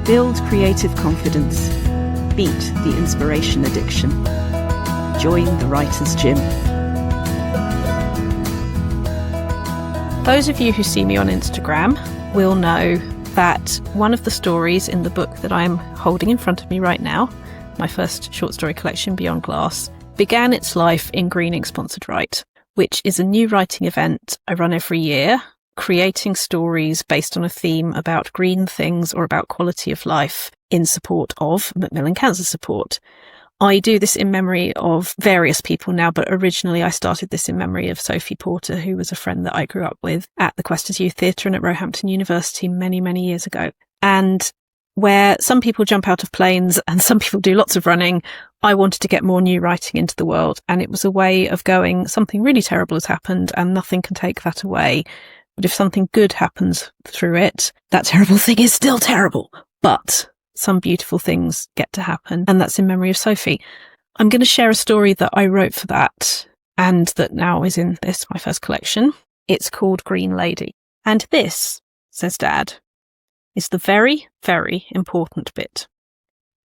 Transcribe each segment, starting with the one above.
Build creative confidence. Beat the inspiration addiction. Join the Writer's Gym. Those of you who see me on Instagram will know that one of the stories in the book that I'm holding in front of me right now, my first short story collection, Beyond Glass, began its life in Green Ink Sponsored Write, which is a new writing event I run every year, creating stories based on a theme about green things or about quality of life in support of Macmillan Cancer Support. I do this in memory of various people now, but originally I started this in memory of Sophie Porter, who was a friend that I grew up with at the Questers Youth Theatre and at Roehampton University many, many years ago. And where some people jump out of planes and some people do lots of running, I wanted to get more new writing into the world. And it was a way of going, something really terrible has happened and nothing can take that away. But if something good happens through it, that terrible thing is still terrible. But some beautiful things get to happen. And that's in memory of Sophie. I'm going to share a story that I wrote for that and that now is in this, my first collection. It's called Green Lady. And this, says Dad, is the very, very important bit.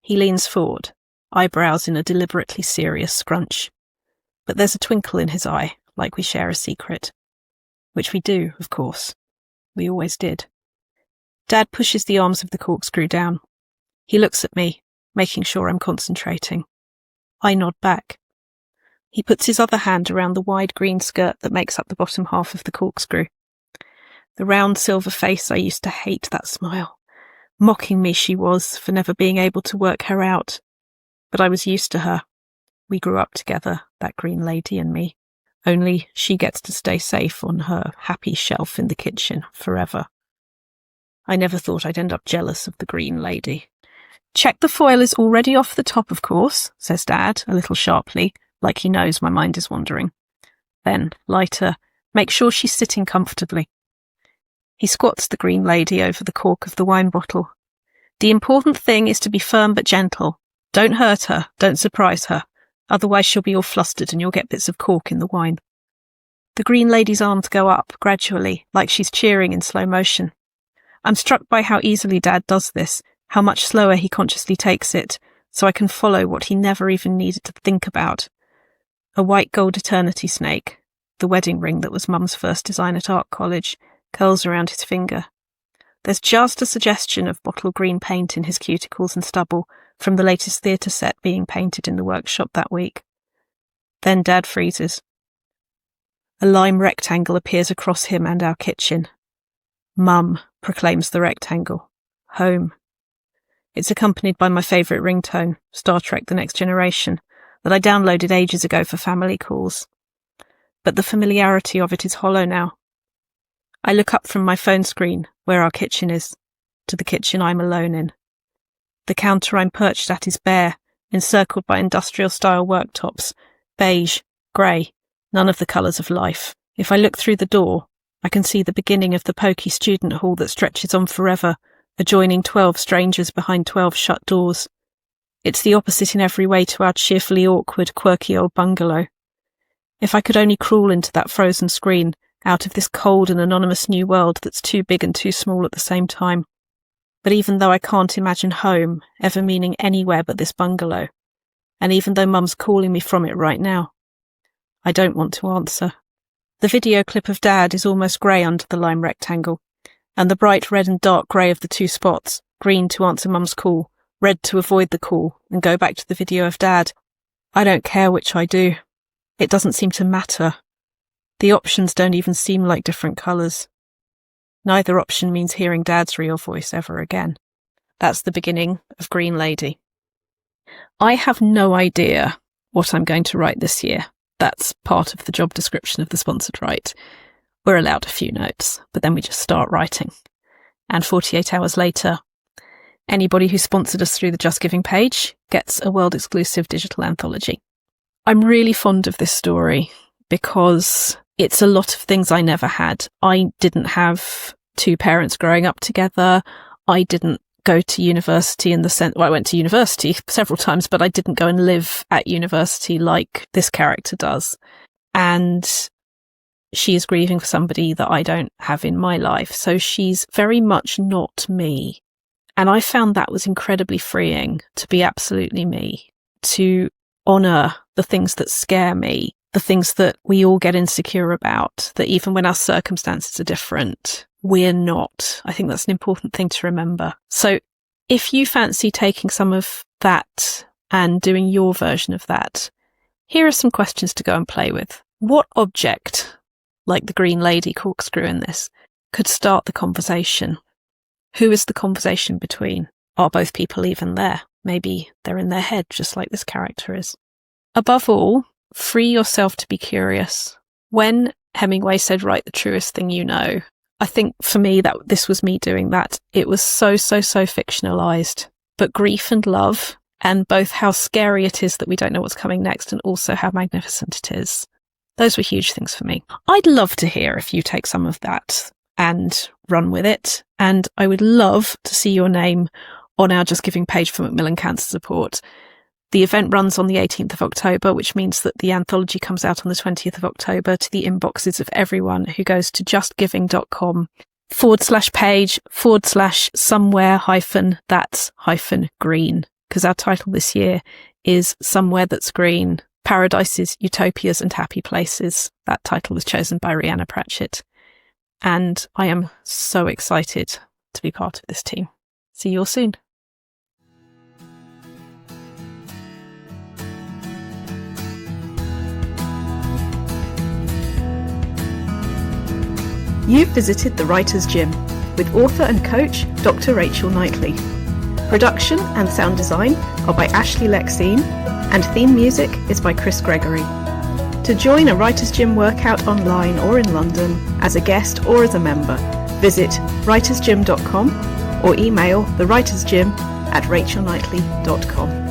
He leans forward, eyebrows in a deliberately serious scrunch. But there's a twinkle in his eye, like we share a secret. Which we do, of course. We always did. Dad pushes the arms of the corkscrew down. He looks at me, making sure I'm concentrating. I nod back. He puts his other hand around the wide green skirt that makes up the bottom half of the corkscrew. The round silver face, I used to hate that smile. Mocking me she was for never being able to work her out. But I was used to her. We grew up together, that Green Lady and me. Only she gets to stay safe on her happy shelf in the kitchen forever. I never thought I'd end up jealous of the Green Lady. Check the foil is already off the top, of course, says Dad, a little sharply, like he knows my mind is wandering. Then, lighter, make sure she's sitting comfortably. He squats the Green Lady over the cork of the wine bottle. The important thing is to be firm but gentle. Don't hurt her, don't surprise her. Otherwise she'll be all flustered and you'll get bits of cork in the wine. The Green Lady's arms go up, gradually, like she's cheering in slow motion. I'm struck by how easily Dad does this, how much slower he consciously takes it, so I can follow what he never even needed to think about. A white gold eternity snake, the wedding ring that was Mum's first design at art college, curls around his finger. There's just a suggestion of bottle green paint in his cuticles and stubble, from the latest theatre set being painted in the workshop that week. Then Dad freezes. A lime rectangle appears across him and our kitchen. Mum, proclaims the rectangle. Home. It's accompanied by my favourite ringtone, Star Trek The Next Generation, that I downloaded ages ago for family calls. But the familiarity of it is hollow now. I look up from my phone screen, where our kitchen is, to the kitchen I'm alone in. The counter I'm perched at is bare, encircled by industrial-style worktops, beige, grey, none of the colours of life. If I look through the door, I can see the beginning of the pokey student hall that stretches on forever, adjoining 12 strangers behind 12 shut doors. It's the opposite in every way to our cheerfully awkward, quirky old bungalow. If I could only crawl into that frozen screen, out of this cold and anonymous new world that's too big and too small at the same time. But even though I can't imagine home ever meaning anywhere but this bungalow, and even though Mum's calling me from it right now, I don't want to answer. The video clip of Dad is almost grey under the lime rectangle, and the bright red and dark grey of the two spots, green to answer Mum's call, red to avoid the call and go back to the video of Dad. I don't care which I do. It doesn't seem to matter. The options don't even seem like different colours. Neither option means hearing Dad's real voice ever again. That's the beginning of Green Lady. I have no idea what I'm going to write this year. That's part of the job description of the Sponsored Write. We're allowed a few notes, but then we just start writing. And 48 hours later, anybody who sponsored us through the Just Giving page gets a world-exclusive digital anthology. I'm really fond of this story because it's a lot of things I never had. I didn't have two parents growing up together. I didn't go to university in the sense, well, I went to university several times, but I didn't go and live at university like this character does. And she is grieving for somebody that I don't have in my life. So she's very much not me. And I found that was incredibly freeing to be absolutely me, to honour the things that scare me, the things that we all get insecure about, that even when our circumstances are different, we're not. I think that's an important thing to remember. So if you fancy taking some of that and doing your version of that, here are some questions to go and play with. What object, like the Green Lady corkscrew in this, could start the conversation? Who is the conversation between? Are both people even there? Maybe they're in their head, just like this character is. Above all, free yourself to be curious. When Hemingway said, write the truest thing you know, I think for me that this was me doing that. It was so fictionalized. But grief and love, and both how scary it is that we don't know what's coming next, and also how magnificent it is. Those were huge things for me. I'd love to hear if you take some of that and run with it. And I would love to see your name on our Just Giving page for Macmillan Cancer Support. The event runs on the 18th of October, which means that the anthology comes out on the 20th of October to the inboxes of everyone who goes to justgiving.com/page/somewhere-that's-green, because our title this year is Somewhere That's Green, Paradises, Utopias and Happy Places. That title was chosen by Rhianna Pratchett. And I am so excited to be part of this team. See you all soon. You've visited the Writer's Gym with author and coach Dr. Rachel Knightley. Production and sound design are by Ashley Lexine, and theme music is by Chris Gregory. To join a Writer's Gym workout online or in London, as a guest or as a member, visit writersgym.com or email thewritersgym@rachelknightley.com.